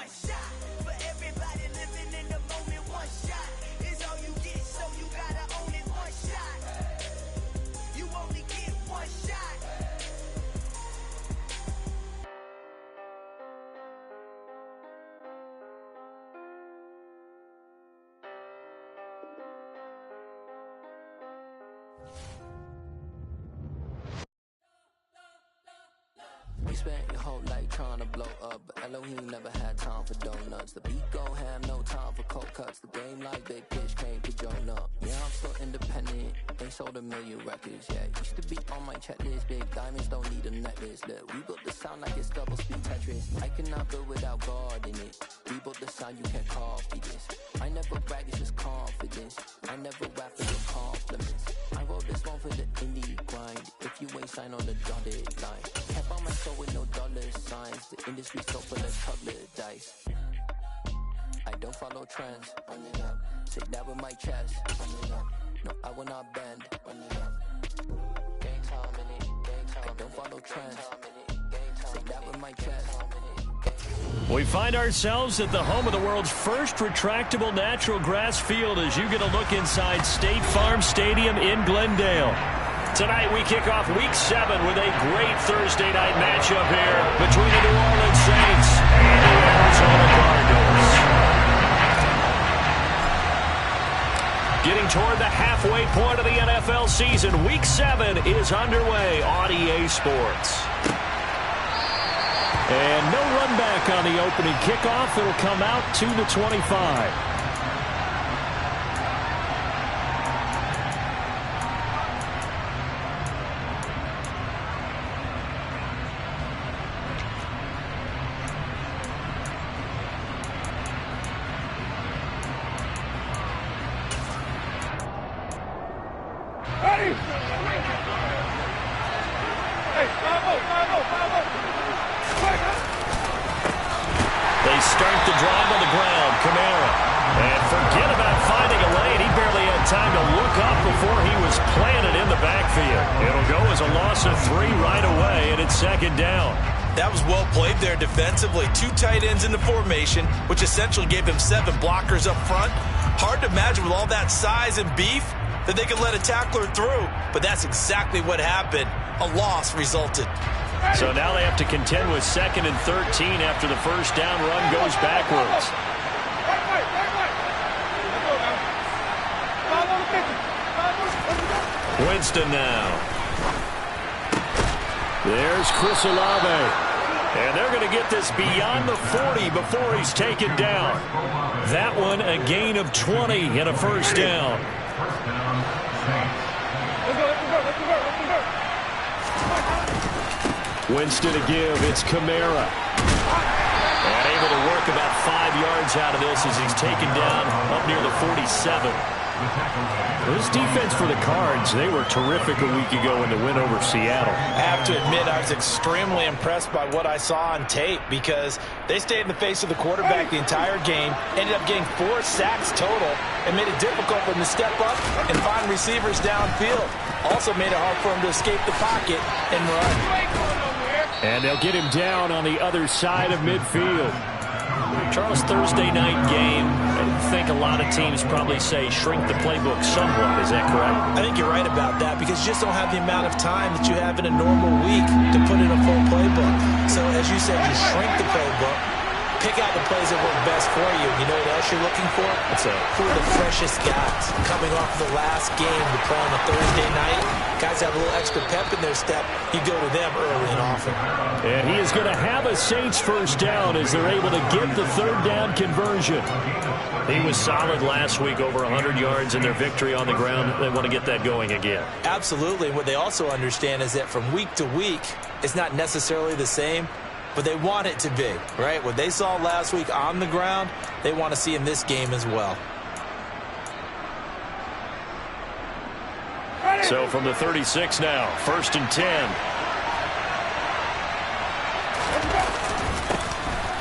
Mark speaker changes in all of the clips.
Speaker 1: one shot. For everybody living in the moment, one shot is all you get, so you gotta own it. One shot, you only get one shot.
Speaker 2: You spent your whole life trying to blow up, but Elohim never had time for donuts. The beat gon' have no time for cold cuts. The game like Big Pitch came to join up. Yeah, I'm still independent, ain't sold a million records yet. Used to be on my checklist, big diamonds don't need a necklace. Look, we built the sound like it's double speed Tetris. I cannot build without God in it. We built the sound, you can't copy this. I never brag, it's just confidence. I never rap for your compliments. I wrote this one for the indie grind. If you ain't signed on the dotted line, kept on my soul with no dollar signs. The industry so full of colored dice. I don't follow trends. Run it up. Say that with my chest. Run it up. No, I will not bend. Run it up. Gang time in it. Gang time. I don't follow trends. Say that with my chest.
Speaker 3: We find ourselves at the home of the world's first retractable natural grass field as you get a look inside State Farm Stadium in Glendale. Tonight we kick off Week 7 with a great Thursday night matchup here between the New Orleans Saints and the Arizona Cardinals. Getting toward the halfway point of the NFL season, Week 7 is underway on EA Sports. And no run back on the opening kickoff. It'll come out to the 25. They start the drive on the ground. Kamara. And forget about finding a lane. He barely had time to look up before he was planted in the backfield. It'll go as a loss of 3 right away, and it's second down.
Speaker 4: That was well played there defensively. 2 tight ends in the formation, which essentially gave them 7 blockers up front. Hard to imagine with all that size and beef that they could let a tackler through, but that's exactly what happened. A loss resulted.
Speaker 3: So now they have to contend with 2nd and 13 after the first down run goes backwards. Winston now. There's Chris Olave. And they're going to get this beyond the 40 before he's taken down. That one a gain of 20 and a first down. Winston to give. It's Kamara. And able to work about 5 yards out of this as he's taken down up near the 47. This defense for the Cards, they were terrific a week ago in the win over Seattle.
Speaker 4: I have to admit, I was extremely impressed by what I saw on tape because they stayed in the face of the quarterback the entire game, ended up getting 4 sacks total, and made it difficult for them to step up and find receivers downfield. Also made it hard for them to escape the pocket and run.
Speaker 3: And they'll get him down on the other side of midfield. Charles, Thursday night game, I think a lot of teams probably say shrink the playbook somewhat. Is that correct?
Speaker 4: I think you're right about that because you just don't have the amount of time that you have in a normal week to put in a full playbook. So as you said, you shrink the playbook, pick out the plays that work best for you. You know what else you're looking for? Who are the freshest guys coming off the last game to play on a Thursday night? Guys have a little extra pep in their step. You go to them early and often.
Speaker 3: And he is going to have a Saints first down as they're able to get the third down conversion. He was solid last week, over 100 yards in their victory on the ground. They want to get that going again.
Speaker 4: Absolutely. What they also understand is that from week to week, it's not necessarily the same, but they want it to be, right? What they saw last week on the ground, they want to see in this game as well.
Speaker 3: So from the 36 now, 1st and 10.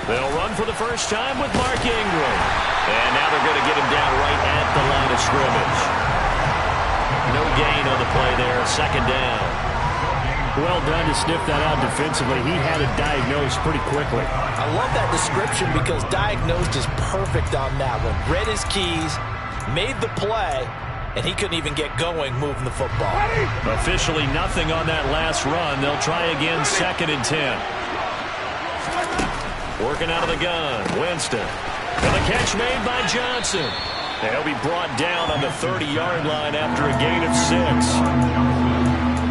Speaker 3: They'll run for the first time with Mark Ingram. And now they're going to get him down right at the line of scrimmage. No gain on the play there, 2nd down. Well done to sniff that out defensively. He had it diagnosed pretty quickly.
Speaker 4: I love that description because diagnosed is perfect on that one. Read his keys, made the play, and he couldn't even get going moving the football.
Speaker 3: Officially nothing on that last run. They'll try again, 2nd and 10. Working out of the gun, Winston. And the catch made by Johnson. And he'll be brought down on the 30-yard line after a gain of 6.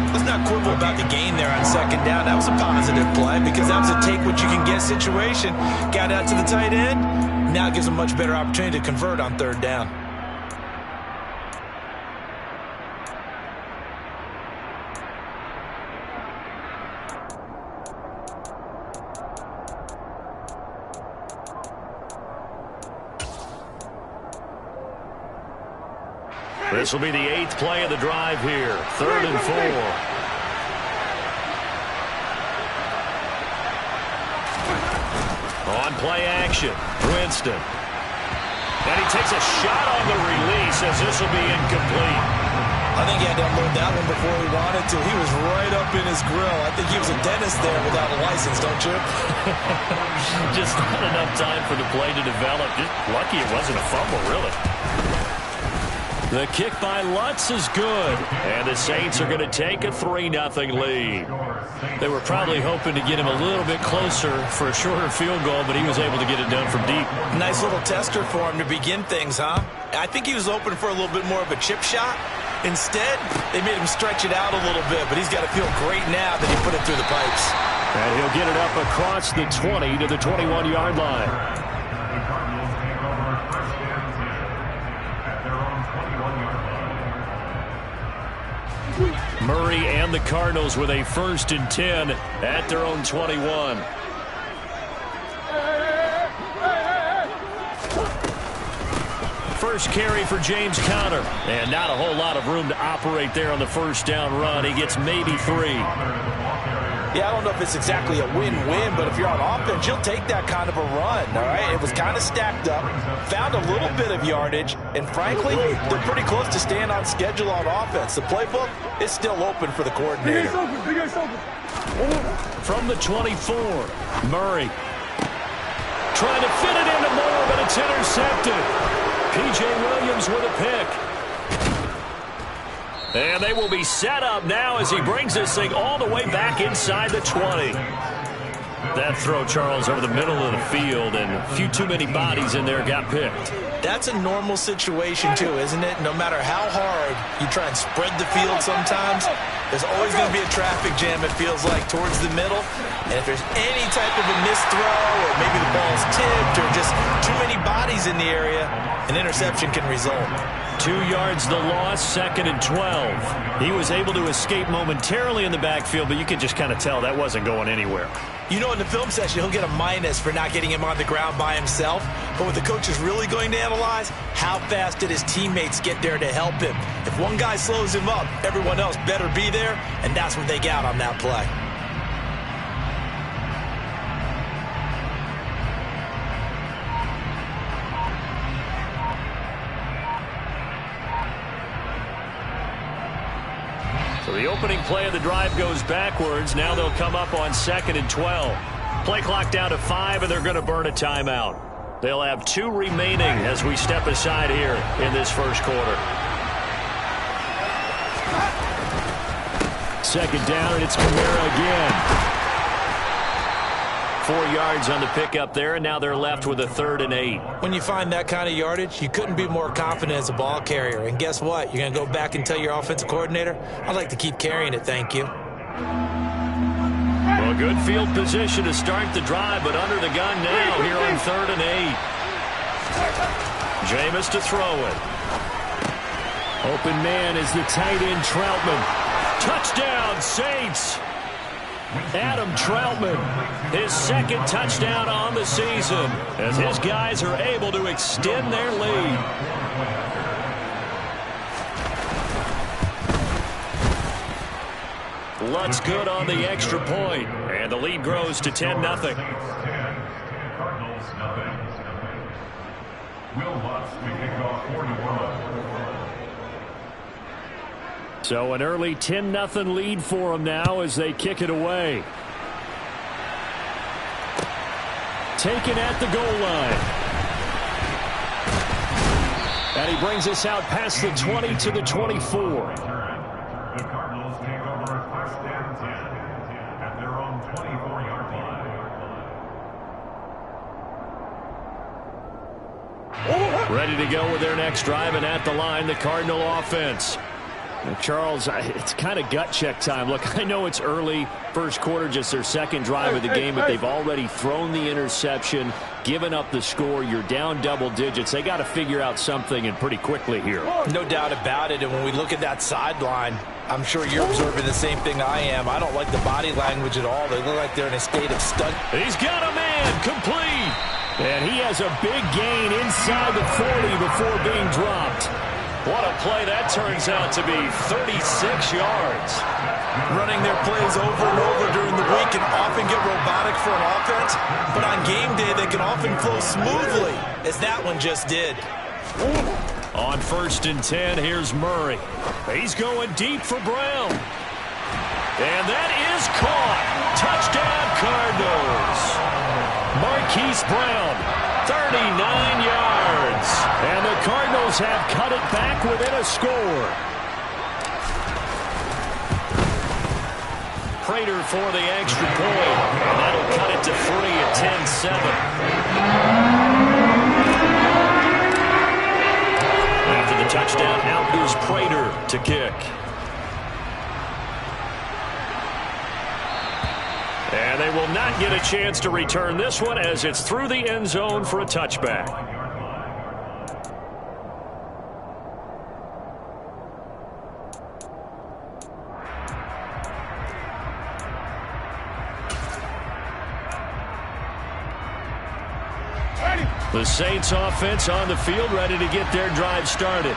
Speaker 4: Let's not quibble about the gain there on 2nd down. That was a positive play because that was a take-what-you-can-get situation. Got out to the tight end. Now it gives a much better opportunity to convert on 3rd down.
Speaker 3: This will be the 8th play of the drive here. 3rd and 4. On play action, Winston. And he takes a shot on the release as this will be incomplete.
Speaker 4: I think he had to unload that one before he wanted to. He was right up in his grill. I think he was a dentist there without a license, don't you?
Speaker 3: Just not enough time for the play to develop. Just lucky it wasn't a fumble, really. The kick by Lutz is good, and the Saints are going to take a 3-0 lead. They were probably hoping to get him a little bit closer for a shorter field goal, but he was able to get it done from deep.
Speaker 4: Nice little tester for him to begin things, huh? I think he was open for a little bit more of a chip shot. Instead, they made him stretch it out a little bit, but he's got to feel great now that he put it through the pipes.
Speaker 3: And he'll get it up across the 20 to the 21-yard line. Murray and the Cardinals with a 1st and 10 at their own 21. First carry for James Conner. And not a whole lot of room to operate there on the 1st down run. He gets maybe 3.
Speaker 4: Yeah, I don't know if it's exactly a win-win, but if you're on offense, you'll take that kind of a run, all right? It was kind of stacked up, found a little bit of yardage, and frankly, they're pretty close to staying on schedule on offense. The playbook is still open for the coordinator.
Speaker 3: From the 24, Murray. Trying to fit it into Moore, but it's intercepted. P.J. Williams with a pick. And they will be set up now as he brings this thing all the way back inside the 20. That throw, Charles, over the middle of the field, and a few too many bodies in there got picked.
Speaker 4: That's a normal situation, too, isn't it? No matter how hard you try and spread the field sometimes, there's always going to be a traffic jam, it feels like, towards the middle. And if there's any type of a missed throw, or maybe the ball's tipped, or just too many bodies in the area, an interception can result.
Speaker 3: 2 yards the loss, 2nd and 12. He was able to escape momentarily in the backfield, but you could just kind of tell that wasn't going anywhere.
Speaker 4: You know, in the film session, he'll get a minus for not getting him on the ground by himself. But what the coach is really going to analyze, how fast did his teammates get there to help him? If one guy slows him up, everyone else better be there, and that's what they got on that play.
Speaker 3: So the opening play of the drive goes backwards. Now they'll come up on 2nd and 12. Play clock down to 5, and they're going to burn a timeout. They'll have 2 remaining as we step aside here in this first quarter. 2nd down, and it's Kamara again. 4 yards on the pickup there, and now they're left with a 3rd and 8.
Speaker 4: When you find that kind of yardage, you couldn't be more confident as a ball carrier. And guess what? You're going to go back and tell your offensive coordinator, I'd like to keep carrying it, thank you.
Speaker 3: Well, good field position to start the drive, but under the gun now here on 3rd and 8. Jameis to throw it. Open man is the tight end Troutman. Touchdown, Saints! Adam Troutman, his 2nd touchdown on the season, as his guys are able to extend their lead. Lutz good on the extra point, and the lead grows to 10-0.
Speaker 5: Cardinals, nothing. Will Lutz, we kick off 41.
Speaker 3: So an early 10-0 lead for them now as they kick it away. Taken at the goal line. And he brings us out past the 20 to the 24.
Speaker 5: The Cardinals take over a first and 10 at their own 24-yard line.
Speaker 3: Ready to go with their next drive, and at the line, the Cardinal offense. Now, Charles, it's kind of gut check time. Look, I know it's early, first quarter, just their second drive of the game, but they've already thrown the interception, given up the score. You're down double digits. They got to figure out something, and pretty quickly here.
Speaker 4: No doubt about it, and when we look at that sideline, I'm sure you're observing the same thing I am. I don't like the body language at all. They look like they're in a state of stunt.
Speaker 3: He's got a man, complete. And he has a big gain inside the 40 before being dropped. What a play that turns out to be, 36 yards.
Speaker 4: Running their plays over and over during the week can often get robotic for an offense, but on game day they can often flow smoothly, as that one just did.
Speaker 3: On 1st and 10, here's Murray. He's going deep for Brown. And that is caught. Touchdown, Cardinals. Marquise Brown, 39 yards. And the Cardinals have cut it back within a score. Prater for the extra point. And that'll cut it to 3 at 10-7. After the touchdown, out goes Prater to kick. And they will not get a chance to return this one as it's through the end zone for a touchback. The Saints offense on the field, ready to get their drive started.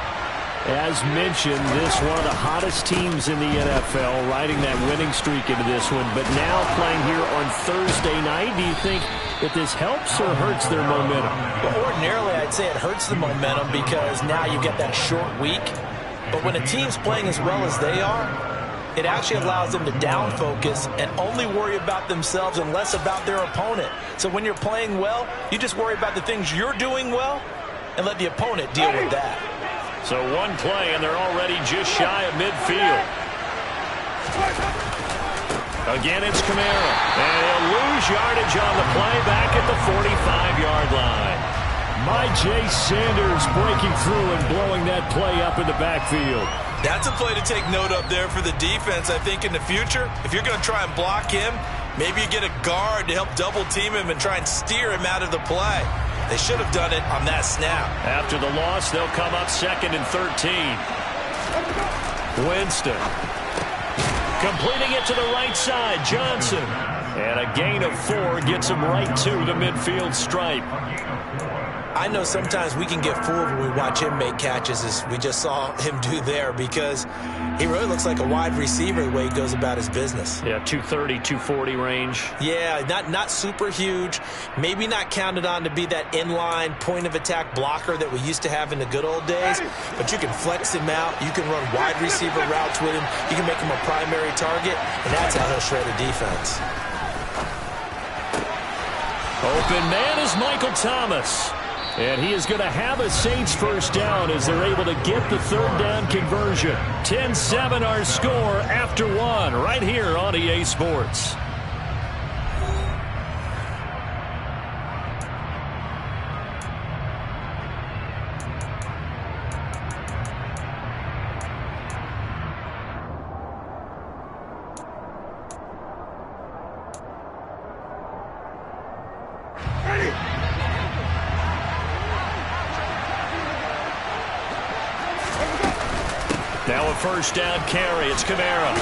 Speaker 3: As mentioned, this one of the hottest teams in the NFL, riding that winning streak into this one, but now playing here on Thursday night. Do you think that this helps or hurts their momentum?
Speaker 4: Well, ordinarily, I'd say it hurts the momentum because now you get that short week. But when a team's playing as well as they are, it actually allows them to down focus and only worry about themselves and less about their opponent. So when you're playing well, you just worry about the things you're doing well and let the opponent deal with that.
Speaker 3: So one play, and they're already just shy of midfield. Again, it's Kamara. And he'll lose yardage on the play back at the 45-yard line. Jay Sanders breaking through and blowing that play up in the backfield.
Speaker 4: That's a play to take note of there for the defense, I think, in the future. If you're going to try and block him, maybe you get a guard to help double-team him and try and steer him out of the play. They should have done it on that snap.
Speaker 3: After the loss, they'll come up 2nd and 13. Winston. Completing it to the right side, Johnson. And a gain of 4 gets him right to the midfield stripe.
Speaker 4: I know sometimes we can get fooled when we watch him make catches, as we just saw him do there, because he really looks like a wide receiver the way he goes about his business.
Speaker 3: Yeah, 230, 240 range.
Speaker 4: Yeah, not super huge. Maybe not counted on to be that inline point-of-attack blocker that we used to have in the good old days, but you can flex him out. You can run wide receiver routes with him. You can make him a primary target, and that's how he'll shred a defense.
Speaker 3: Open man is Michael Thomas. And he is going to have a Saints first down as they're able to get the 3rd down conversion. 10-7 our score after 1 right here on EA Sports. Now a first down carry. It's Kamara.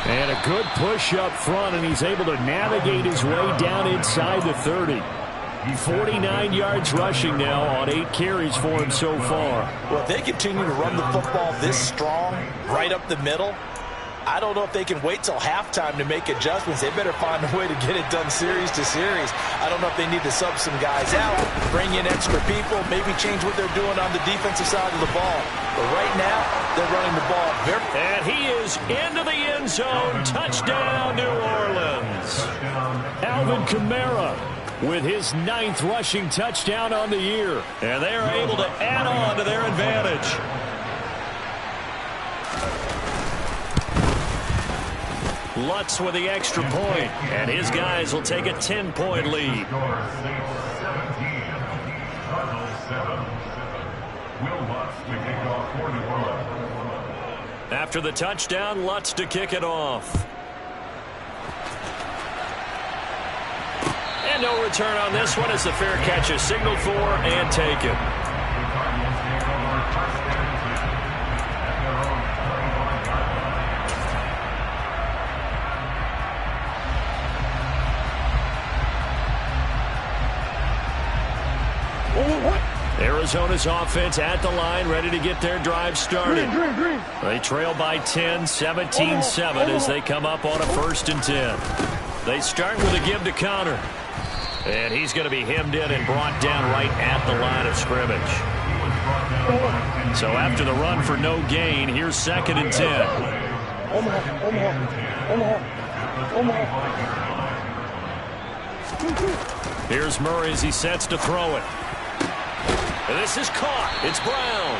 Speaker 3: And a good push up front, and he's able to navigate his way down inside the 30. 49 yards rushing now on 8 carries for him so far.
Speaker 4: Well, if they continue to run the football this strong, right up the middle, I don't know if they can wait till halftime to make adjustments. They better find a way to get it done series to series. I don't know if they need to sub some guys out, bring in extra people, maybe change what they're doing on the defensive side of the ball. But right now, they're running the ball very...
Speaker 3: And he is into the end zone. Touchdown, New Orleans. Alvin Kamara with his 9th rushing touchdown on the year. And they are able to add on to their advantage. Lutz with the extra point, and his guys will take a 10-point lead. After the touchdown, Lutz to kick it off. And no return on this one as the fair catch is signaled for and taken. Arizona's offense at the line, ready to get their drive started. They trail by 10, 17-7 as they come up on a 1st and 10. They start with a give to Connor. And he's going to be hemmed in and brought down right at the line of scrimmage. So after the run for no gain, here's 2nd and 10. Here's Murray as he sets to throw it. This is caught. It's Brown.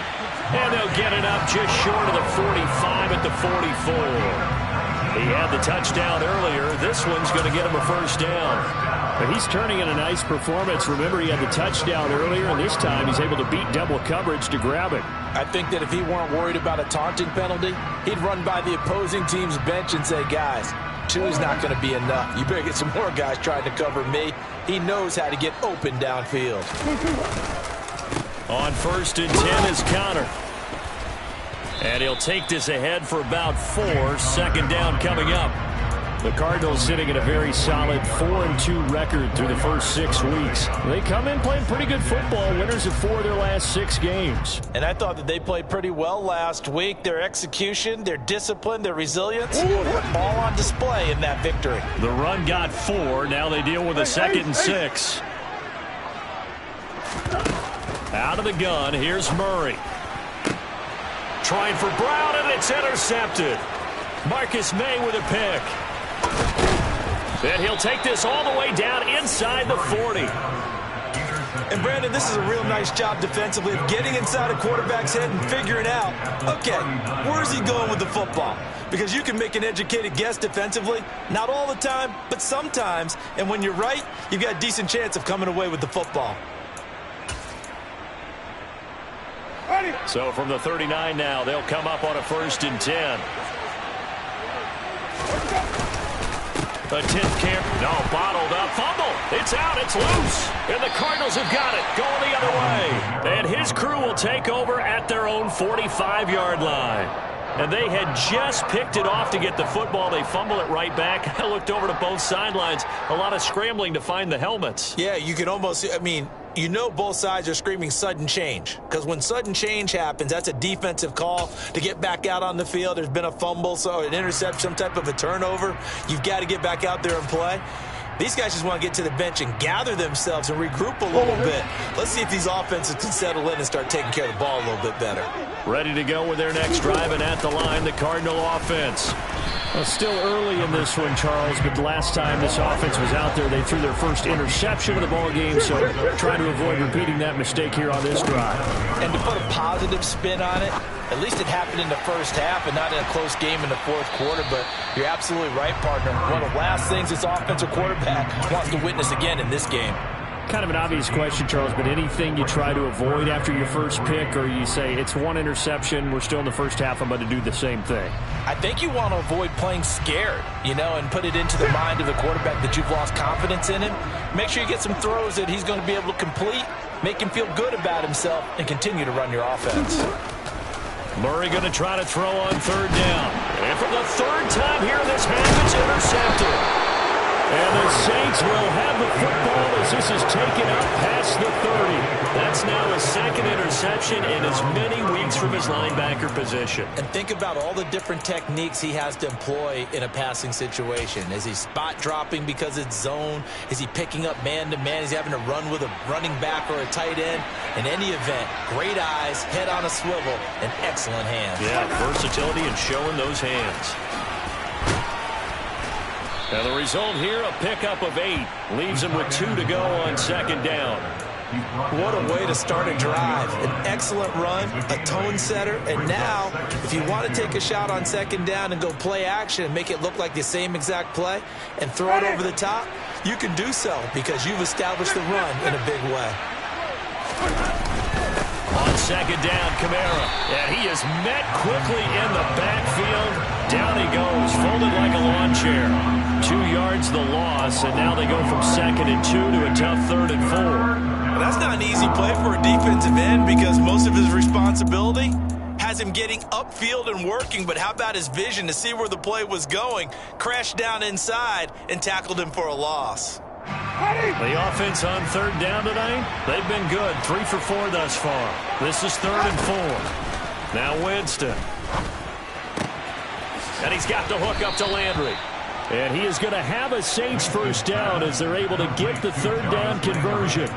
Speaker 3: And they'll get it up just short of the 45 at the 44. He had the touchdown earlier. This one's going to get him a 1st down. But he's turning in a nice performance. Remember, he had the touchdown earlier, and this time he's able to beat double coverage to grab it.
Speaker 4: I think that if he weren't worried about a taunting penalty, he'd run by the opposing team's bench and say, guys, 2 is not going to be enough. You better get some more guys trying to cover me. He knows how to get open downfield.
Speaker 3: On 1st and 10 is Connor. And he'll take this ahead for about 4. 2nd down coming up. The Cardinals sitting at a very solid 4-2 record through the first 6 weeks. They come in playing pretty good football, winners of 4 of their last 6 games.
Speaker 4: And I thought that they played pretty well last week. Their execution, their discipline, their resilience, all on display in that victory.
Speaker 3: The run got 4. Now they deal with a 2nd and 6. Out of the gun, here's Murray. Trying for Brown, and it's intercepted. Marcus May with a pick. And he'll take this all the way down inside the 40.
Speaker 4: And, Brandon, this is a real nice job defensively of getting inside a quarterback's head and figuring out, okay, where's he going with the football? Because you can make an educated guess defensively. Not all the time, but sometimes. And when you're right, you've got a decent chance of coming away with the football.
Speaker 3: So from the 39 now, they'll come up on a 1st and 10. A 10th camp. No, bottled up. Fumble. It's out. It's loose. And the Cardinals have got it. Going the other way. And his crew will take over at their own 45-yard line. And they had just picked it off to get the football. They fumble it right back. I looked over to both sidelines. A lot of scrambling to find the helmets.
Speaker 4: Yeah, you can almost, I mean, you know both sides are screaming sudden change. Because when sudden change happens, that's a defensive call to get back out on the field. There's been a fumble, so an interception, some type of a turnover. You've got to get back out there and play. These guys just want to get to the bench and gather themselves and regroup a little bit. Let's see if these offenses can settle in and start taking care of the ball a little bit better.
Speaker 3: Ready to go with their next drive, and at the line, the Cardinal offense. Well, still early in this one, Charles, but the last time this offense was out there, they threw their first interception of the ball game, so trying to avoid repeating that mistake here on this drive.
Speaker 4: And to put a positive spin on it, at least it happened in the first half and not in a close game in the 4th quarter, but you're absolutely right, partner. One of the last things this offensive quarterback wants to witness again in this game.
Speaker 3: Kind of an obvious question, Charles, but anything you try to avoid after your first pick, or you say it's 1 interception, we're still in the first half, I'm going to do the same thing?
Speaker 4: I think you want to avoid playing scared, you know, and put it into the mind of the quarterback that you've lost confidence in him. Make sure you get some throws that he's going to be able to complete, make him feel good about himself, and continue to run your offense.
Speaker 3: Murray going to try to throw on 3rd down. And for the 3rd time here in this half, it's intercepted. And the Saints will have the football as this is taken up past the 30. That's now his second interception in as many weeks from his linebacker position.
Speaker 4: And think about all the different techniques he has to employ in a passing situation. Is he spot dropping because it's zone? Is he picking up man-to-man? Is he having to run with a running back or a tight end? In any event, great eyes, head on a swivel, and excellent hands.
Speaker 3: Yeah, versatility and showing those hands. And the result here, a pickup of 8. Leaves him with 2 to go on second down.
Speaker 4: What a way to start a drive. An excellent run, a tone setter, and now, if you want to take a shot on second down and go play action and make it look like the same exact play and throw it over the top, you can do so because you've established the run in a big way.
Speaker 3: On second down, Kamara. And he is met quickly in the backfield. Down he goes, folded like a lawn chair. 2 yards the loss, and now they go from 2nd and 2 to a tough 3rd and 4.
Speaker 4: Well, that's not an easy play for a defensive end because most of his responsibility has him getting upfield and working, but how about his vision to see where the play was going, crashed down inside, and tackled him for a loss.
Speaker 3: The offense on 3rd down tonight, they've been good. 3 for 4 thus far. This is 3rd and 4. Now Winston. And he's got the hook up to Landry. And he is going to have a Saints first down as they're able to get the 3rd down conversion.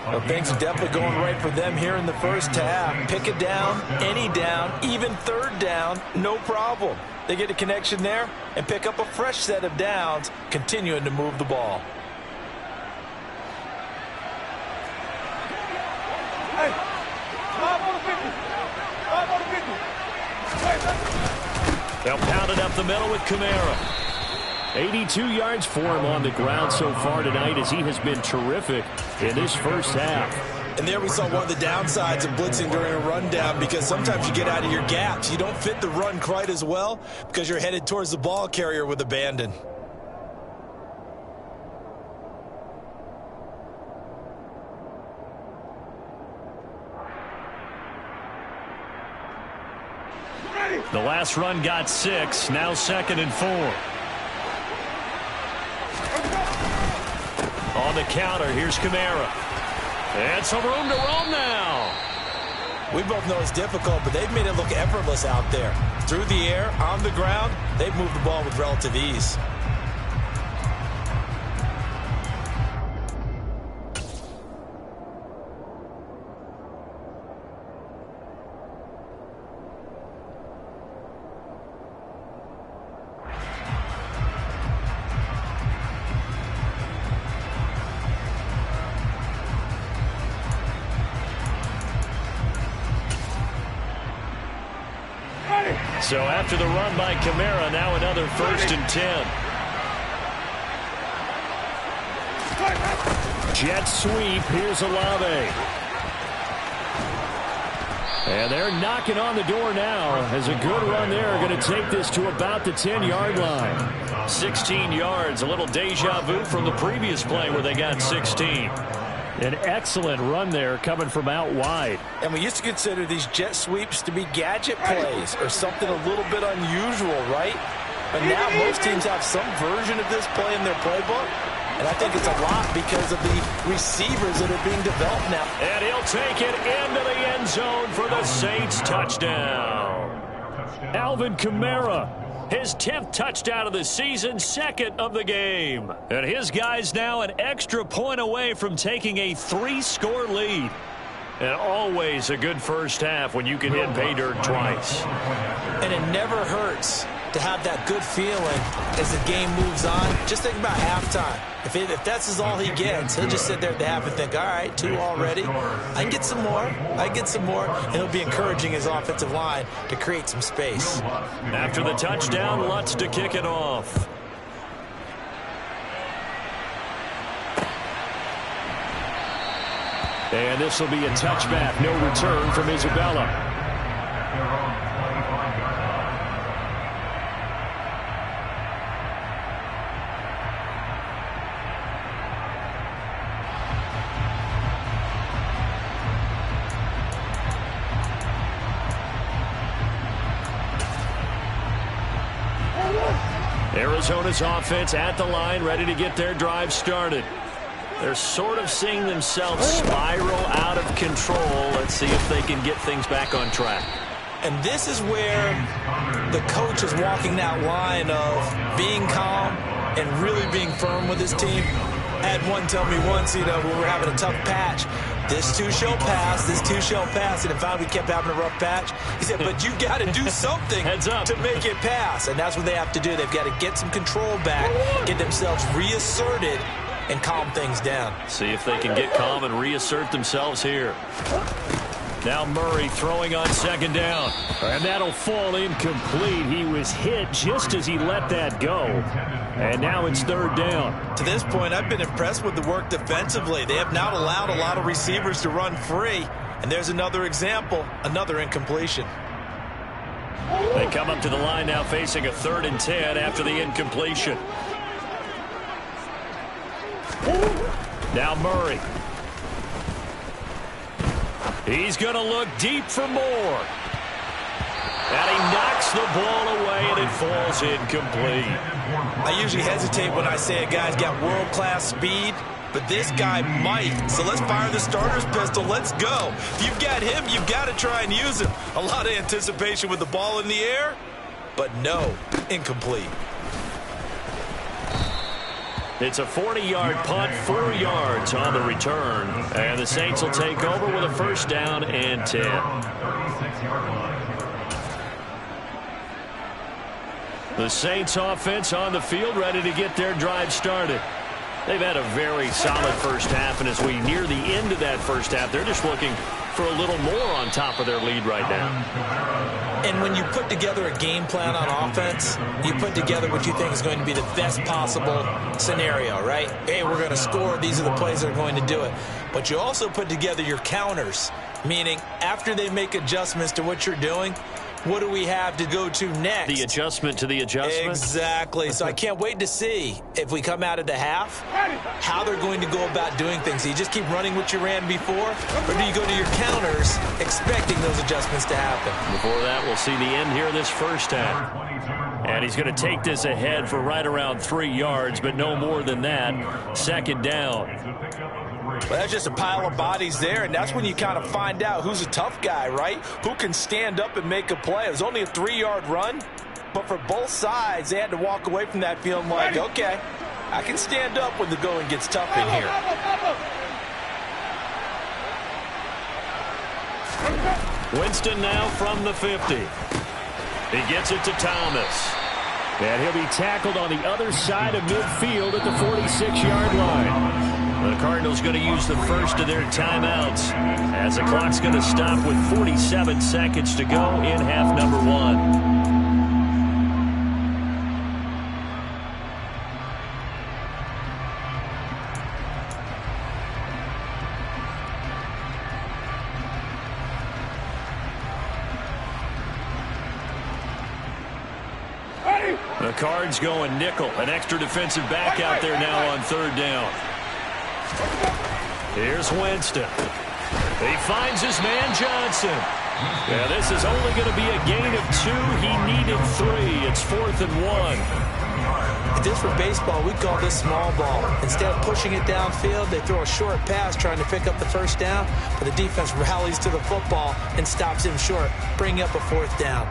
Speaker 4: Well, things are definitely going right for them here in the first half. Pick it down, any down, even 3rd down, no problem. They get a connection there and pick up a fresh set of downs, continuing to move the ball.
Speaker 3: They'll pound it up the middle with Kamara. 82 yards for him on the ground so far tonight as he has been terrific in this first half.
Speaker 4: And there we saw one of the downsides of blitzing during a rundown because sometimes you get out of your gaps. You don't fit the run quite as well because you're headed towards the ball carrier with abandon.
Speaker 3: The last run got 6, now 2nd and 4. On the counter, here's Kamara. And some room to roam now.
Speaker 4: We both know it's difficult, but they've made it look effortless out there. Through the air, on the ground, they've moved the ball with relative ease.
Speaker 3: So after the run by Kamara, now another 1st and 10. Jet sweep. Here's Olave. And they're knocking on the door now as a good run there are going to take this to about the 10-yard line. 16 yards, a little deja vu from the previous play where they got 16. An excellent run there coming from out wide.
Speaker 4: And we used to consider these jet sweeps to be gadget plays or something a little bit unusual, right? But now most teams have some version of this play in their playbook. And I think it's a lot because of the receivers that are being developed now.
Speaker 3: And he'll take it into the end zone for the Saints touchdown. Alvin Kamara, his 10th touchdown of the season, 2nd of the game. And his guys now an extra point away from taking a 3-score lead. And always a good first half when you can hit pay dirt twice.
Speaker 4: And it never hurts to have that good feeling as the game moves on. Just think about halftime. If that's all he gets, he'll just sit there at the half and think, all right, 2 already. I can get some more. I get some more. And he'll be encouraging his offensive line to create some space.
Speaker 3: After the touchdown, Lutz to kick it off. And this will be a touchback. No return from Isabella. Arizona's offense at the line, ready to get their drive started. They're sort of seeing themselves spiral out of control. Let's see if they can get things back on track.
Speaker 4: And this is where the coach is walking that line of being calm and really being firm with his team. I had one tell me once, when we were having a tough patch, this too shall pass, this too shall pass. And in fact, we kept having a rough patch. He said, but you got to do something to make it pass. And that's what they have to do. They've got to get some control back, get themselves reasserted, and calm things down.
Speaker 3: See if they can get calm and reassert themselves here. Now Murray throwing on second down. And that'll fall incomplete. He was hit just as he let that go. And now it's third down.
Speaker 4: To this point, I've been impressed with the work defensively. They have not allowed a lot of receivers to run free. And there's another example, another incompletion.
Speaker 3: They come up to the line now facing a 3rd and 10 after the incompletion. Now Murray. He's going to look deep for more. And he knocks the ball away, and it falls incomplete.
Speaker 4: I usually hesitate when I say a guy's got world-class speed, but this guy might. So let's fire the starter's pistol. Let's go. If you've got him, you've got to try and use him. A lot of anticipation with the ball in the air, but no, incomplete.
Speaker 3: It's a 40-yard punt, 4 yards on the return. And the Saints will take over with a 1st down and 10. The Saints offense on the field, ready to get their drive started. They've had a very solid first half, and as we near the end of that first half, they're just looking for a little more on top of their lead right now.
Speaker 4: And when you put together a game plan on offense, you put together what you think is going to be the best possible scenario, right? Hey, we're going to score. These are the plays that are going to do it. But you also put together your counters, meaning after they make adjustments to what you're doing, what do we have to go to next?
Speaker 3: The adjustment to the adjustment?
Speaker 4: Exactly. So I can't wait to see if we come out of the half, how they're going to go about doing things. Do you just keep running what you ran before, or do you go to your counters expecting those adjustments to happen?
Speaker 3: Before that, we'll see the end here in this first half. And he's going to take this ahead for right around 3 yards, but no more than that. 2nd down.
Speaker 4: Well, that's just a pile of bodies there, and that's when you kind of find out who's a tough guy, right? Who can stand up and make a play. It was only a 3-yard run, but for both sides, they had to walk away from that feeling like, okay, I can stand up when the going gets tough in here.
Speaker 3: Winston now from the 50. He gets it to Thomas. And he'll be tackled on the other side of midfield at the 46-yard line. The Cardinals going to use the first of their timeouts as the clock's going to stop with 47 seconds to go in half number 1. The Cards going nickel. An extra defensive back out there now on 3rd down. Here's Winston. He finds his man Johnson. Yeah, this is only going to be a gain of 2. He needed 3. It's 4th and 1.
Speaker 4: Just for baseball, we call this small ball. Instead of pushing it downfield, they throw a short pass trying to pick up the 1st down, but the defense rallies to the football and stops him short, bringing up a 4th down.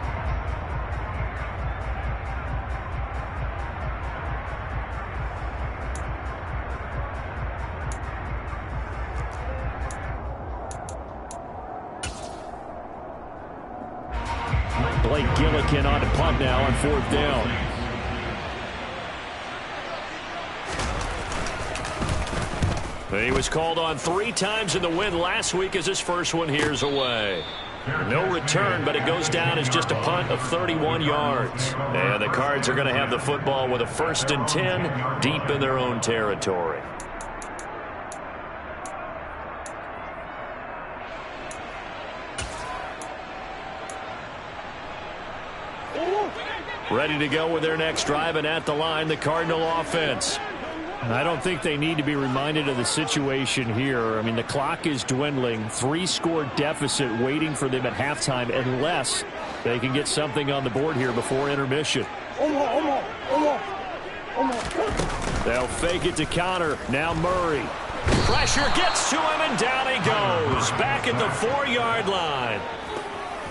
Speaker 3: Blake Gillikin on the punt now on 4th down. He was called on 3 times in the win last week as his first one here's away. No return, but it goes down as just a punt of 31 yards. And the Cards are going to have the football with a 1st and 10 deep in their own territory. Ready to go with their next drive, and at the line, the Cardinal offense. I don't think they need to be reminded of the situation here. I mean, the clock is dwindling. 3-score deficit waiting for them at halftime unless they can get something on the board here before intermission. They'll fake it to counter. Now Murray. Pressure gets to him, and down he goes. Back at the 4-yard line.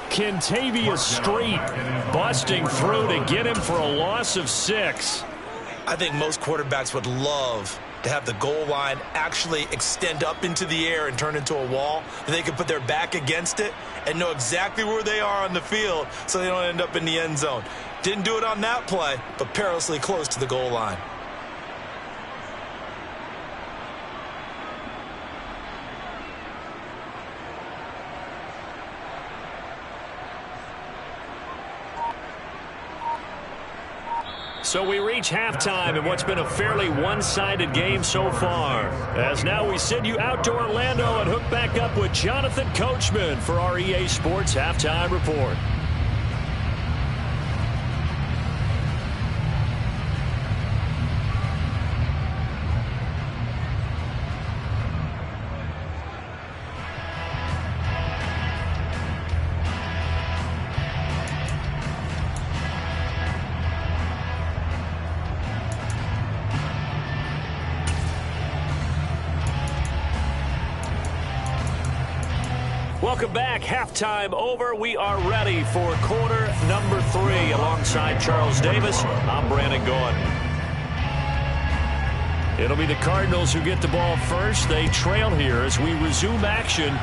Speaker 3: Kentavious Street busting through to get him for a loss of 6.
Speaker 4: I think most quarterbacks would love to have the goal line actually extend up into the air and turn into a wall. They could put their back against it and know exactly where they are on the field so they don't end up in the end zone. Didn't do it on that play, but perilously close to the goal line.
Speaker 3: So we reach halftime in what's been a fairly one-sided game so far. As now we send you out to Orlando and hook back up with Jonathan Coachman for our EA Sports Halftime Report. Welcome back. Halftime over. We are ready for quarter number 3. Alongside Charles Davis, I'm Brandon Gordon. It'll be the Cardinals who get the ball first. They trail here as we resume action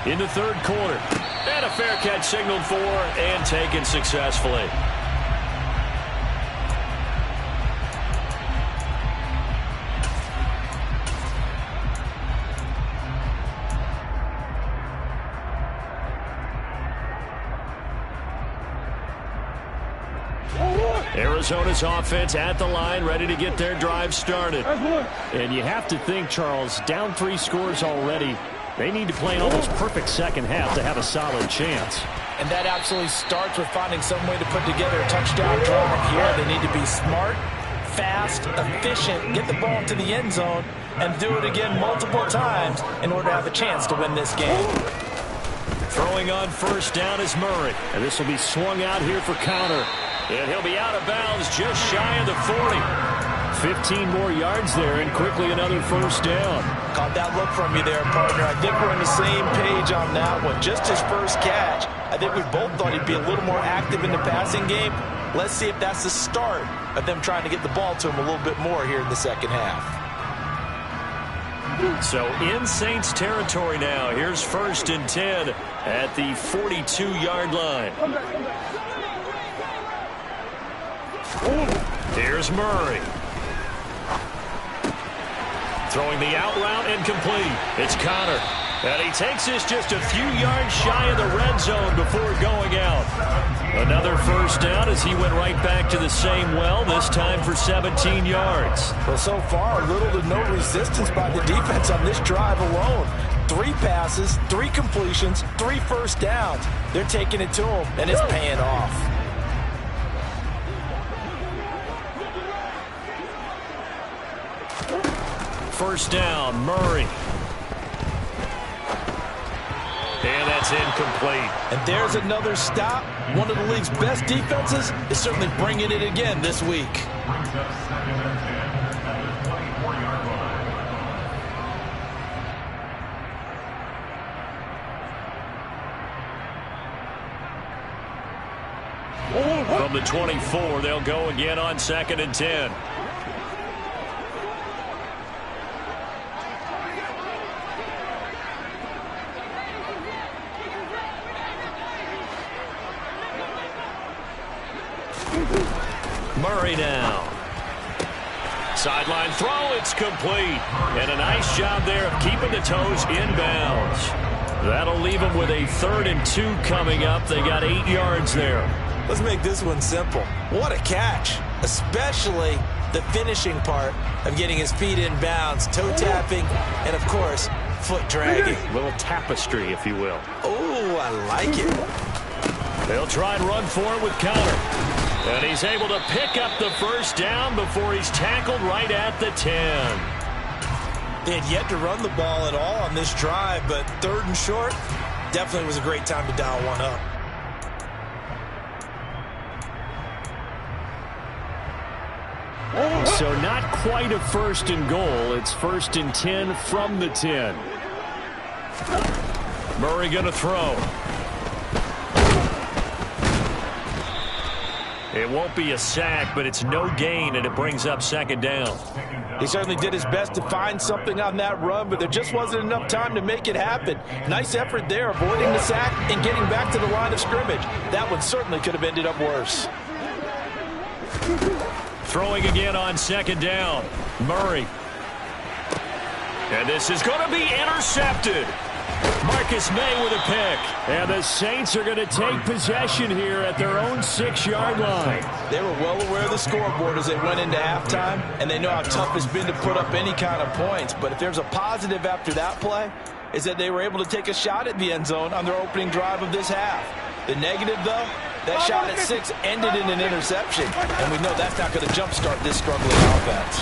Speaker 3: in the third quarter. And a fair catch signaled for and taken successfully. Arizona's offense at the line, ready to get their drive started.
Speaker 6: And you have to think, Charles, down 3 scores already. They need to play an almost perfect second half to have a solid chance.
Speaker 4: And that absolutely starts with finding some way to put together a touchdown drive here. They need to be smart, fast, efficient, get the ball to the end zone, and do it again multiple times in order to have a chance to win this game.
Speaker 3: Throwing on first down is Murray.
Speaker 6: And this will be swung out here for counter.
Speaker 3: And he'll be out of bounds just shy of the 40.
Speaker 6: 15 more yards there, and quickly another first down.
Speaker 4: Caught that look from you there, partner. I think we're on the same page on that one. Just his first catch. I think we both thought he'd be a little more active in the passing game. Let's see if that's the start of them trying to get the ball to him a little bit more here in the second half.
Speaker 3: So in Saints territory now. Here's 1st and 10 at the 42-yard line. Here's Murray. Throwing the out route incomplete. It's Connor. And he takes this just a few yards shy of the red zone before going out. Another first down as he went right back to the same well, this time for 17 yards.
Speaker 4: Well, so far, little to no resistance by the defense on this drive alone. 3 passes, 3 completions, 3 first downs. They're taking it to him, and it's paying off.
Speaker 3: First down, Murray. And that's incomplete.
Speaker 4: And there's another stop. One of the league's best defenses is certainly bringing it again this week.
Speaker 5: Brings up 2nd and 10 at the 24-yard line.
Speaker 3: From the 24, they'll go again on 2nd and 10. Murray now. Sideline throw, it's complete. And a nice job there of keeping the toes inbounds. That'll leave them with a 3rd and 2 coming up. They got 8 yards there.
Speaker 4: Let's make this one simple. What a catch, especially the finishing part of getting his feet in bounds, toe tapping, and of course, foot dragging.
Speaker 6: A little tapestry, if you will.
Speaker 4: Oh, I like it.
Speaker 3: They'll try and run for it with counter. And he's able to pick up the first down before he's tackled right at the 10.
Speaker 4: They had yet to run the ball at all on this drive, but 3rd and short definitely was a great time to dial one up.
Speaker 6: So not quite a 1st and goal. It's 1st and 10 from the 10.
Speaker 3: Murray going to throw. It won't be a sack, but it's no gain, and it brings up 2nd down.
Speaker 4: He certainly did his best to find something on that run, but there just wasn't enough time to make it happen. Nice effort there, avoiding the sack and getting back to the line of scrimmage. That one certainly could have ended up worse.
Speaker 3: Throwing again on 2nd down. Murray. And this is going to be intercepted. Marcus May with a pick.
Speaker 6: And the Saints are going to take possession here at their own 6-yard line.
Speaker 4: They were well aware of the scoreboard as they went into halftime, and they know how tough it's been to put up any kind of points. But if there's a positive after that play, is that they were able to take a shot at the end zone on their opening drive of this half. The negative, though, that shot at 6 ended in an interception, and we know that's not going to jumpstart this struggling offense.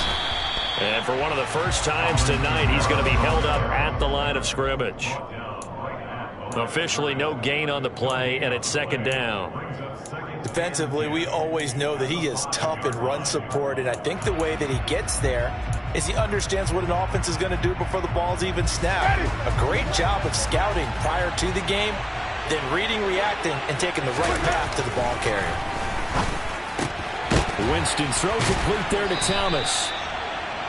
Speaker 3: And for one of the first times tonight, he's going to be held up at the line of scrimmage. Officially no gain on the play, and it's 2nd down.
Speaker 4: Defensively, we always know that he is tough in run support, and I think the way that he gets there is he understands what an offense is going to do before the ball's even snapped. A great job of scouting prior to the game, then reading, reacting, and taking the right path to the ball carrier.
Speaker 6: Winston's throw complete there to Thomas.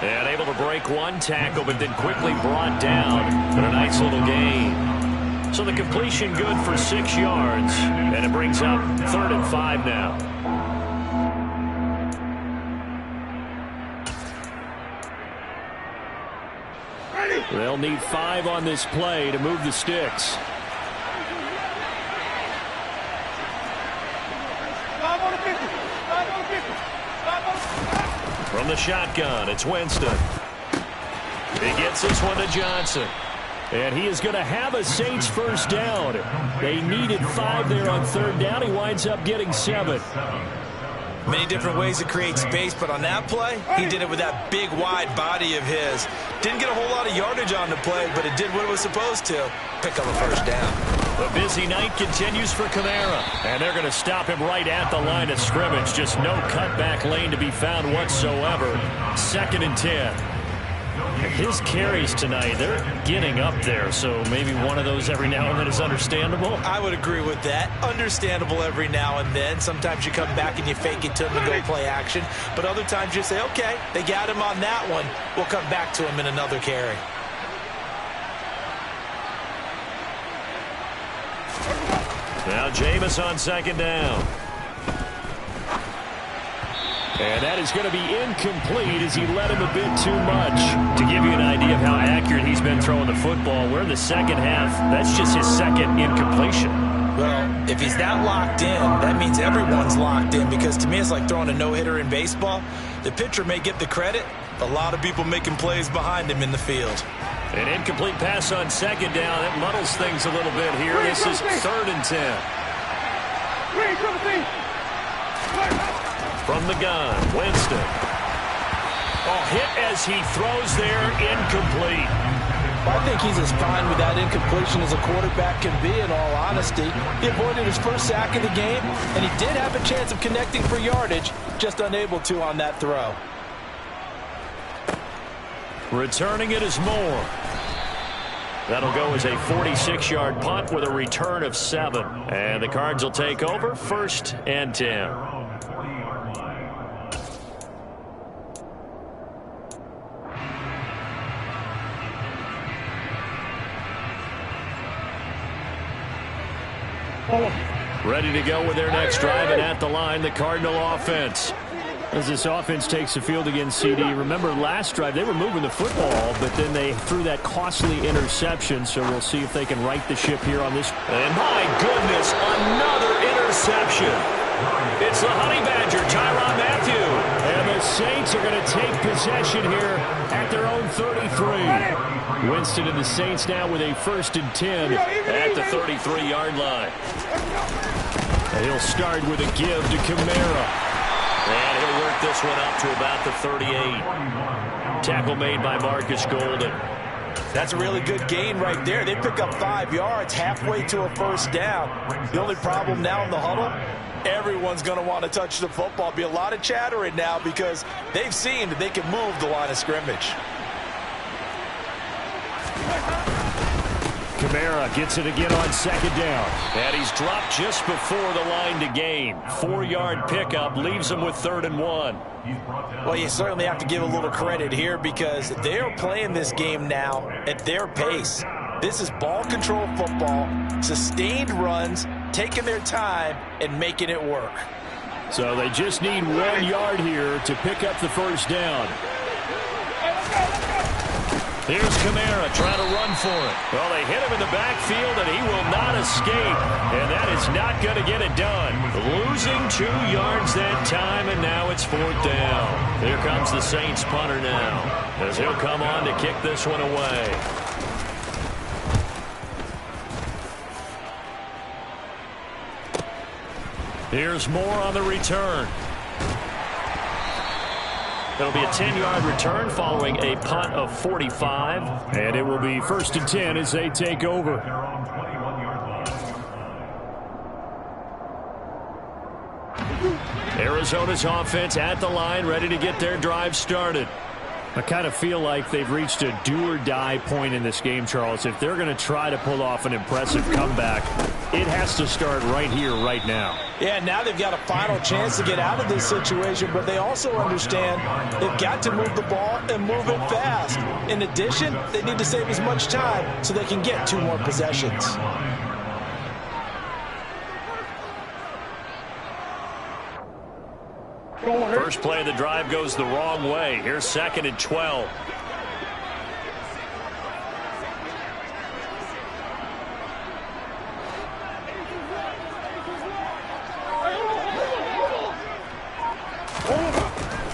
Speaker 3: And able to break one tackle, but then quickly brought down. But a nice little gain. So the completion good for 6 yards. And it brings up 3rd and 5 now.
Speaker 6: They'll need 5 on this play to move the sticks.
Speaker 3: From the shotgun, it's Winston. He gets this one to Johnson.
Speaker 6: And he is going to have a Saints 1st down. They needed 5 there on 3rd down. He winds up getting 7.
Speaker 4: Many different ways to create space, but on that play, he did it with that big, wide body of his. Didn't get a whole lot of yardage on the play, but it did what it was supposed to. Pick up a 1st down.
Speaker 3: The busy night continues for Kamara.
Speaker 6: And they're going to stop him right at the line of scrimmage. Just no cutback lane to be found whatsoever. 2nd and 10. His carries tonight, they're getting up there, so maybe one of those every now and then is understandable.
Speaker 4: I would agree with that. Understandable every now and then. Sometimes you come back and you fake it to him and go play action. But other times you say, okay, they got him on that one. We'll come back to him in another carry.
Speaker 3: Now Jameis on 2nd down.
Speaker 6: And that is going to be incomplete as he led him a bit too much. To give you an idea of how accurate he's been throwing the football, we're in the 2nd half. That's just his 2nd incompletion.
Speaker 4: Well, if he's that locked in, that means everyone's locked in, because to me it's like throwing a no-hitter in baseball. The pitcher may get the credit, but a lot of people making plays behind him in the field.
Speaker 3: An incomplete pass on 2nd down. That muddles things a little bit here. This is 3rd and 10. From the gun, Winston. Oh, hit as he throws there, incomplete.
Speaker 4: I think he's as fine with that incompletion as a quarterback can be, in all honesty. He avoided his 1st sack of the game, and he did have a chance of connecting for yardage, just unable to on that throw.
Speaker 3: Returning it is Moore. That'll go as a 46-yard punt with a return of 7. And the Cards will take over, 1st and 10. Ready to go with their next drive, and at the line, the Cardinal offense.
Speaker 6: As this offense takes the field against CD, remember last drive they were moving the football, but then they threw that costly interception, so we'll see if they can right the ship here on this.
Speaker 3: And my goodness, another interception. It's the Honey Badger, Tyrann Mathieu.
Speaker 6: And the Saints are going to take possession here at their own 33. Winston and the Saints now with a 1st and 10
Speaker 3: at the 33-yard line.
Speaker 6: And he'll start with a give to Kamara.
Speaker 3: And he'll work this one up to about the 38. Tackle made by Marcus Golden.
Speaker 4: That's a really good gain right there. They pick up 5 yards halfway to a 1st down. The only problem now in the huddle, everyone's going to want to touch the football. Be a lot of chatter right now because they've seen that they can move the line of scrimmage.
Speaker 6: Kamara gets it again on second down. And he's dropped just before the line to gain. 4-yard pickup leaves him with 3rd and 1.
Speaker 4: Well, you certainly have to give a little credit here because they're playing this game now at their pace. This is ball control football, sustained runs, taking their time and making it work.
Speaker 6: So they just need 1 yard here to pick up the first down. Here's Kamara trying to run for it. Well, they hit him in the backfield, and he will not escape. And that is not going to get it done. Losing 2 yards that time, and now it's 4th down. Here comes the Saints punter now, as he'll come on to kick this one away. Here's Moore on the return. It'll be a 10-yard return following a punt of 45. And it will be 1st and 10 as they take over. Arizona's offense at the line, ready to get their drive started. I kind of feel like they've reached a do-or-die point in this game, Charles. If they're going to try to pull off an impressive comeback, it has to start right here, right now.
Speaker 4: Yeah, now they've got a final chance to get out of this situation, but they also understand they've got to move the ball and move it fast. In addition, they need to save as much time so they can get 2 more possessions.
Speaker 6: First play of the drive goes the wrong way. Here's 2nd and 12.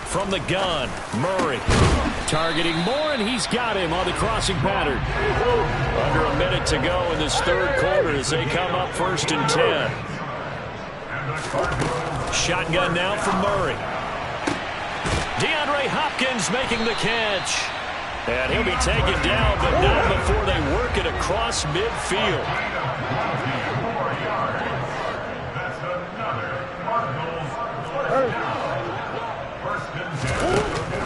Speaker 6: From the gun, Murray targeting Moore, and he's got him on the crossing pattern. Under a minute to go in this 3rd quarter as they come up 1st and 10. Shotgun now from Murray. DeAndre Hopkins making the catch. And he'll be taken down, but not before they work it across midfield.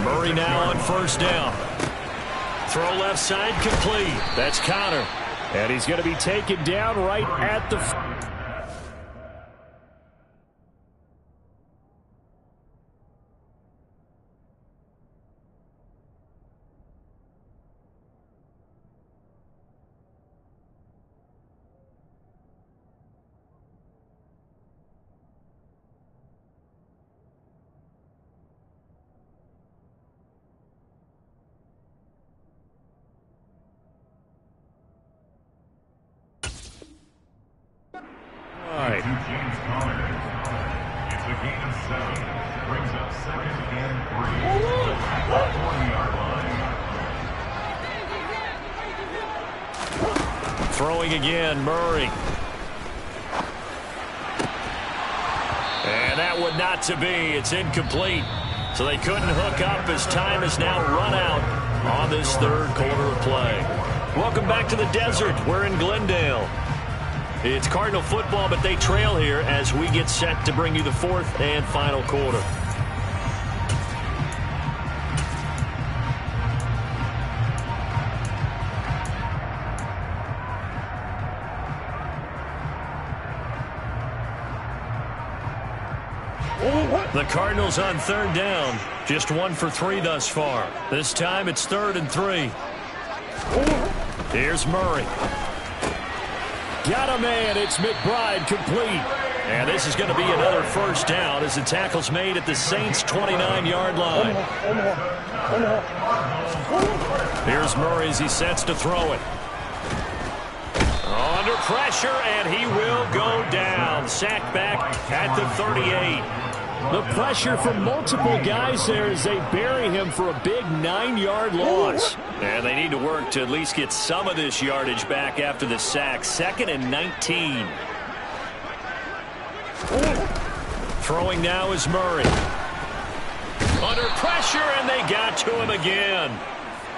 Speaker 6: Murray now on 1st down. Throw left side complete. That's Connor. And he's going to be taken down right at the...
Speaker 5: To James Conner. It's a gain of 7. Brings up 2nd and 3. 40-yard line.
Speaker 6: Throwing again, Murray. And that would not to be. It's incomplete. So they couldn't hook up as time has now run out on this 3rd quarter of play. Welcome back to the desert. We're in Glendale. It's Cardinal football, but they trail here as we get set to bring you the 4th and final quarter. The Cardinals on 3rd down. Just 1 for 3 thus far. This time it's 3rd and 3. Here's Murray. Got a man. It's McBride complete. And this is going to be another 1st down as the tackle's made at the Saints' 29-yard line. Here's Murray as he sets to throw it. Under pressure, and he will go down. Sacked back at the 38. The pressure from multiple guys there as they bury him for a big 9-yard loss. And they need to work to at least get some of this yardage back after the sack. 2nd and 19. Throwing now is Murray. Under pressure, and they got to him again.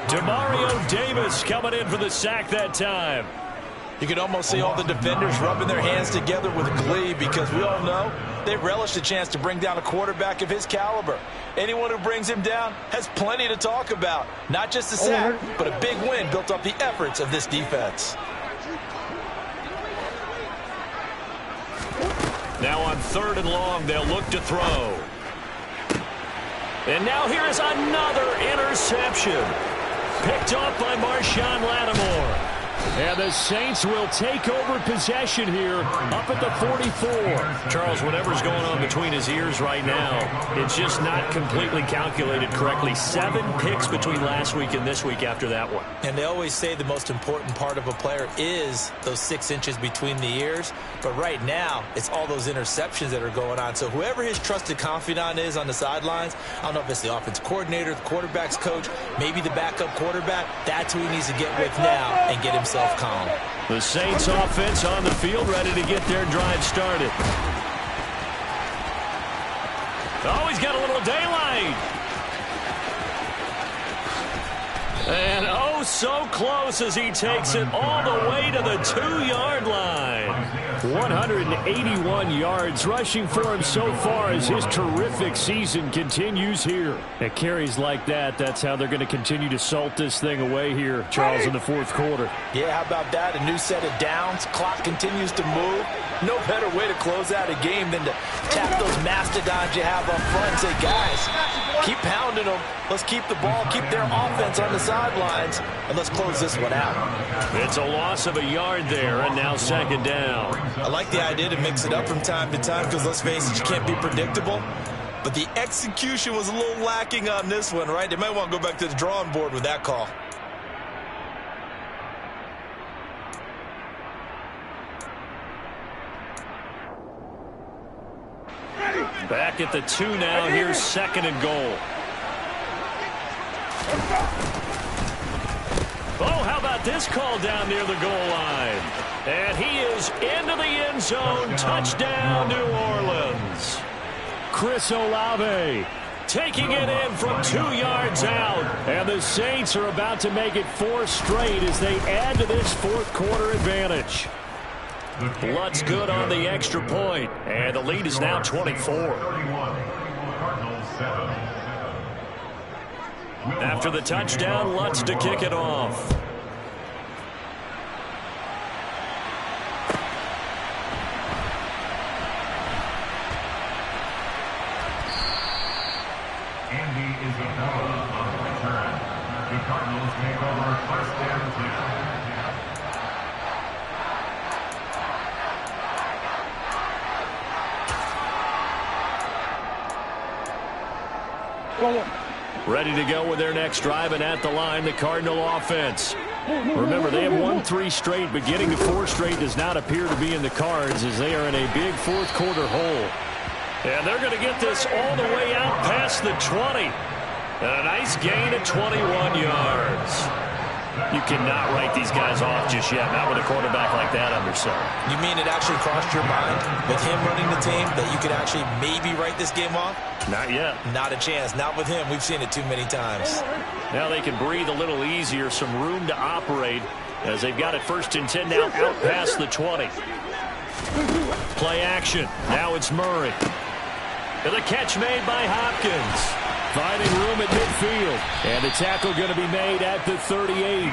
Speaker 6: Demario Davis coming in for the sack that time.
Speaker 4: You can almost see all the defenders rubbing their hands together with glee because we all know They relish the chance to bring down a quarterback of his caliber. Anyone who brings him down has plenty to talk about. Not just a sack, but a big win built up the efforts of this defense.
Speaker 6: Now on 3rd and long, they'll look to throw. And now here is another interception. Picked off by Marshawn Lattimore. And the Saints will take over possession here up at the 44. Charles, whatever's going on between his ears right now, it's just not completely calculated correctly. 7 picks between last week and this week after that one.
Speaker 4: And they always say the most important part of a player is those 6 inches between the ears. But right now, it's all those interceptions that are going on. So whoever his trusted confidant is on the sidelines, I don't know if it's the offense coordinator, the quarterback's coach, maybe the backup quarterback, that's who he needs to get with now and get himself calm.
Speaker 6: The Saints offense on the field, ready to get their drive started. Oh, he's got a little daylight. And oh, so close as he takes it all the way to the 2-yard line. 181 yards rushing for him so far as his terrific season continues here. At carries like that, that's how they're going to continue to salt this thing away here, Charles, in the 4th quarter.
Speaker 4: Yeah, how about that? A new set of downs. Clock continues to move. No better way to close out a game than to tap those mastodons you have up front and say, guys, keep pounding them. Let's keep the ball, keep their offense on the sidelines, and let's close this one out.
Speaker 6: It's a loss of a yard there, and now 2nd down.
Speaker 4: I like the idea to mix it up from time to time because, let's face it, you can't be predictable. But the execution was a little lacking on this one, right? They might want to go back to the drawing board with that call.
Speaker 6: Back at the 2 now. Here's 2nd and goal. Oh, how about this call down near the goal line? And he is into the end zone. Touchdown, New Orleans. Chris Olave taking it in from 2 yards out. And the Saints are about to make it 4 straight as they add to this 4th quarter advantage. Lutz good on the extra point, and the lead is now 24. After the touchdown, Lutz to kick it off.
Speaker 5: Andy Isabella on the return. The Cardinals take over 1st down 2.
Speaker 6: Ready to go with their next drive, and at the line, the Cardinal offense. Remember, they have won 3 straight, but getting to 4 straight does not appear to be in the cards as they are in a big 4th quarter hole. And they're going to get this all the way out past the 20. And a nice gain of 21 yards. You cannot write these guys off just yet, not with a quarterback like that under center.
Speaker 4: You mean it actually crossed your mind with him running the team that you could actually maybe write this game off?
Speaker 6: Not yet.
Speaker 4: Not a chance. Not with him. We've seen it too many times.
Speaker 6: Now they can breathe a little easier, some room to operate as they've got it 1st and 10 now out past the 20. Play action. Now it's Murray. And the catch made by Hopkins. Finding room at midfield. And the tackle going to be made at the 38.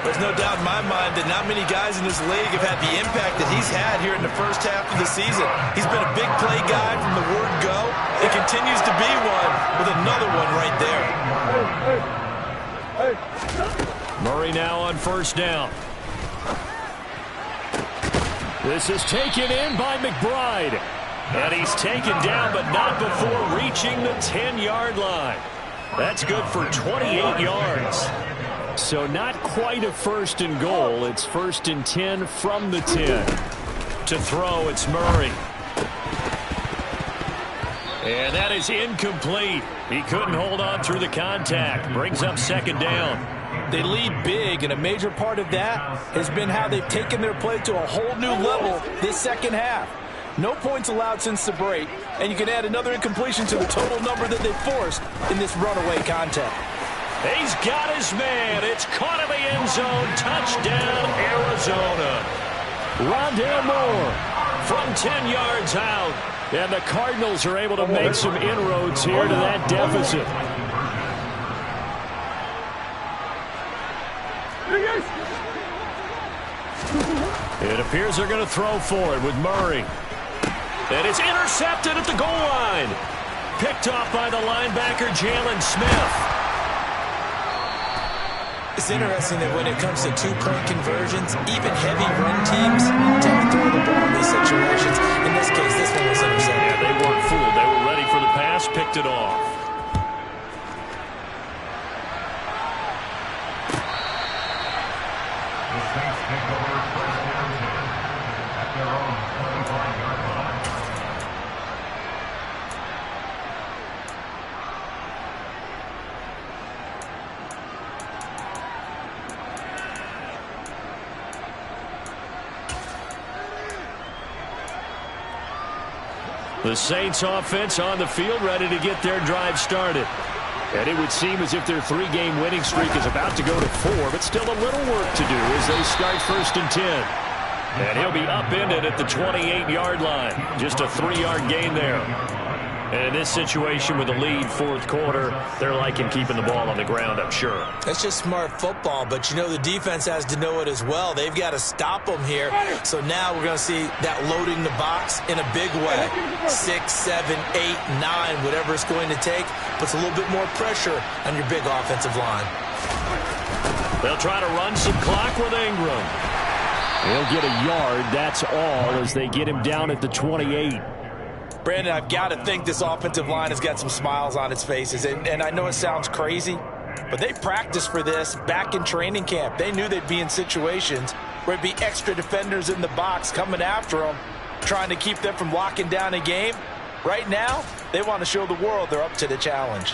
Speaker 4: There's no doubt in my mind that not many guys in this league have had the impact that he's had here in the 1st half of the season. He's been a big play guy from the word go. It continues to be one with another one right there.
Speaker 6: Murray now on 1st down. This is taken in by McBride. And he's taken down, but not before reaching the 10-yard line. That's good for 28 yards. So not quite a 1st and goal. It's 1st and 10 from the 10. To throw, it's Murray. And that is incomplete. He couldn't hold on through the contact. Brings up 2nd down.
Speaker 4: They lead big, and a major part of that has been how they've taken their play to a whole new level this 2nd half. No points allowed since the break, and you can add another incompletion to the total number that they forced in this runaway contact.
Speaker 6: He's got his man. It's caught in the end zone. Touchdown, Arizona. Rondale Moore from 10 yards out. And the Cardinals are able to make some inroads here to that deficit. It appears they're going to throw for it with Murray. And it's intercepted at the goal line. Picked off by the linebacker, Jalen Smith.
Speaker 4: It's interesting that when it comes to two-point conversions, even heavy run teams tend to throw the ball in these situations. In this case, this one was intercepted.
Speaker 6: Yeah, they weren't fooled. They were ready for the pass, picked it off.
Speaker 5: The Saints take over first down at their own 25-yard line.
Speaker 6: The Saints offense on the field, ready to get their drive started. And it would seem as if their three-game winning streak is about to go to 4, but still a little work to do as they start 1st and 10. And he'll be upended at the 28-yard line. Just a 3-yard gain there. And in this situation with a lead 4th quarter, they're liking keeping the ball on the ground, I'm sure.
Speaker 4: That's just smart football, but you know the defense has to know it as well. They've got to stop them here. So now we're going to see that loading the box in a big way. 6, 7, 8, 9, whatever it's going to take, puts a little bit more pressure on your big offensive line.
Speaker 6: They'll try to run some clock with Ingram. He'll get a yard, that's all, as they get him down at the 28.
Speaker 4: Brandon, I've got to think this offensive line has got some smiles on its faces. And I know it sounds crazy, but they practiced for this back in training camp. They knew they'd be in situations where it'd be extra defenders in the box coming after them, trying to keep them from locking down a game. Right now, they want to show the world they're up to the challenge.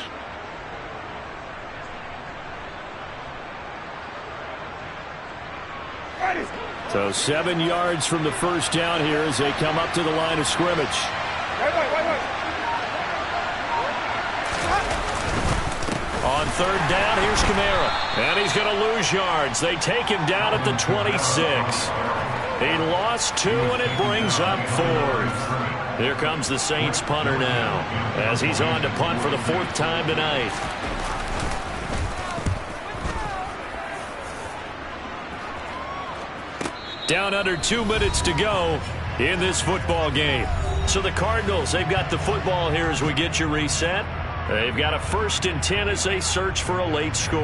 Speaker 6: So 7 yards from the first down here as they come up to the line of scrimmage. On 3rd down, here's Kamara. And he's going to lose yards. They take him down at the 26. He lost 2, and it brings up 4th. Here comes the Saints punter now as he's on to punt for the 4th time tonight. Down under 2 minutes to go in this football game. So the Cardinals, they've got the football here as we get you reset. They've got a 1st and 10 as they search for a late score.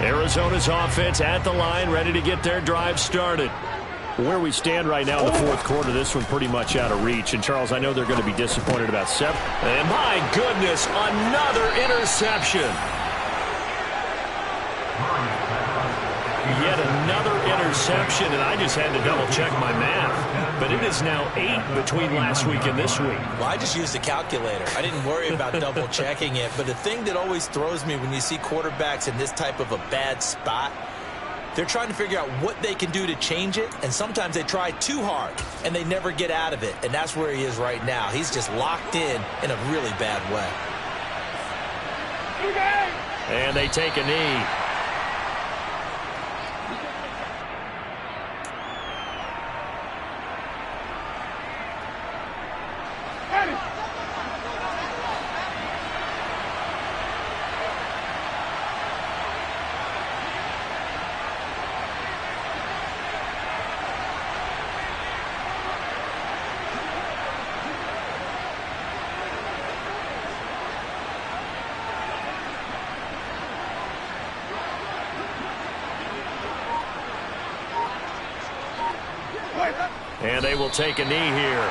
Speaker 6: Arizona's offense at the line, ready to get their drive started. Where we stand right now in the 4th quarter, this one pretty much out of reach. And, Charles, I know they're going to be disappointed about 7. And, my goodness, another interception. Yet another interception, and I just had to double-check my math. But it is now 8 between last week and this week.
Speaker 4: Well, I just used a calculator. I didn't worry about double-checking it. But the thing that always throws me when you see quarterbacks in this type of a bad spot, they're trying to figure out what they can do to change it, and sometimes they try too hard, and they never get out of it, and that's where he is right now. He's just locked in a really bad way.
Speaker 6: And they take a knee. And they will take a knee here.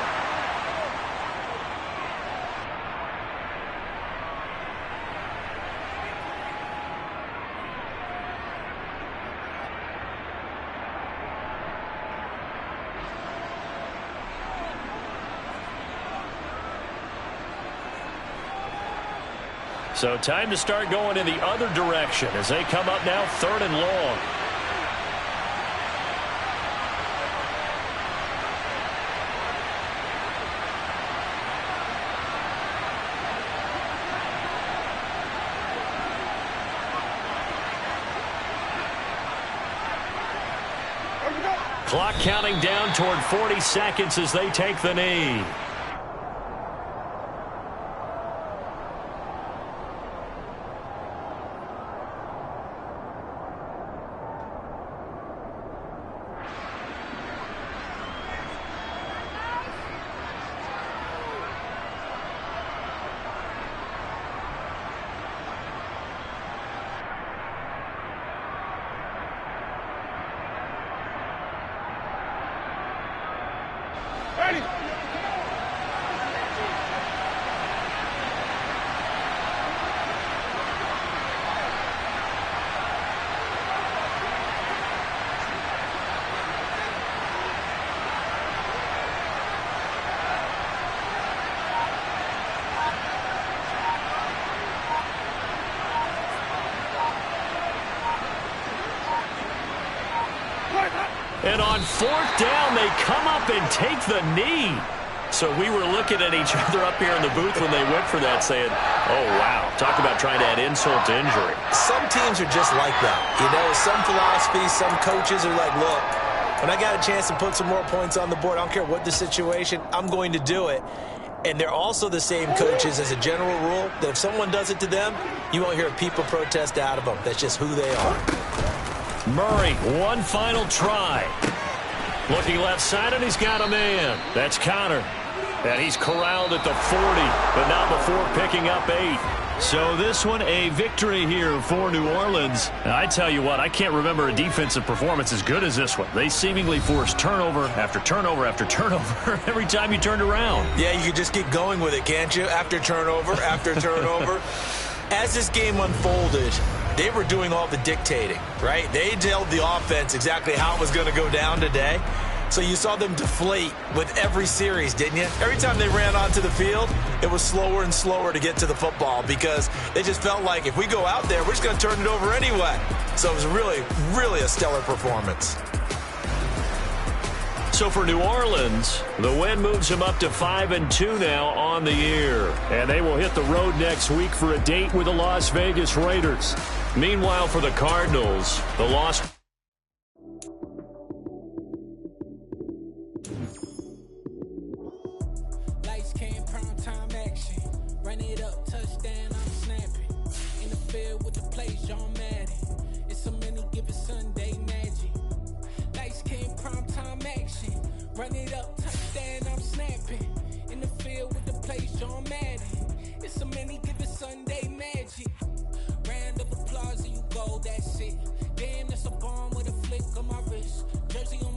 Speaker 6: So time to start going in the other direction as they come up now 3rd and long.
Speaker 3: Clock counting down toward 40 seconds as they take the knee. And on fourth down, they come up and take the knee. So we were looking at each other up here in the booth when they went for that saying, oh, wow, talk about trying to add insult to injury.
Speaker 4: Some teams are just like that. You know, some philosophies, some coaches are like, look, when I got a chance to put some more points on the board, I don't care what the situation, I'm going to do it. And they're also the same coaches as a general rule that if someone does it to them, you won't hear people protest out of them. That's just who they are.
Speaker 3: Murray, one final try. Looking left side, and he's got a man. That's Connor. And he's corralled at the 40, but not before picking up 8. So this one, a victory here for New Orleans. And I tell you what, I can't remember a defensive performance as good as this one. They seemingly forced turnover after turnover after turnover every time you turned around.
Speaker 4: Yeah, you could just keep going with it, can't you? After turnover, after turnover. As this game unfolded, they were doing all the dictating, right? They told the offense exactly how it was going to go down today. So you saw them deflate with every series, didn't you? Every time they ran onto the field, it was slower and slower to get to the football because they just felt like if we go out there, we're just going to turn it over anyway. So it was really, really a stellar performance.
Speaker 3: So for New Orleans, the win moves them up to 5-2 now on the year. And they will hit the road next week for a date with the Las Vegas Raiders. Meanwhile, for the Cardinals, the loss.
Speaker 7: Lights came, prime time action. Run it up, touchdown, I'm snapping. In the field with the plays, John Madden. It's a many given Sunday magic. Lights came, prime time action. Run it up, touchdown, I'm snapping. In the field with the plays, John Madden. It's a many given Sunday magic. Round of applause and you go, that's it. Damn, that's a bomb with a flick on my wrist. Jersey on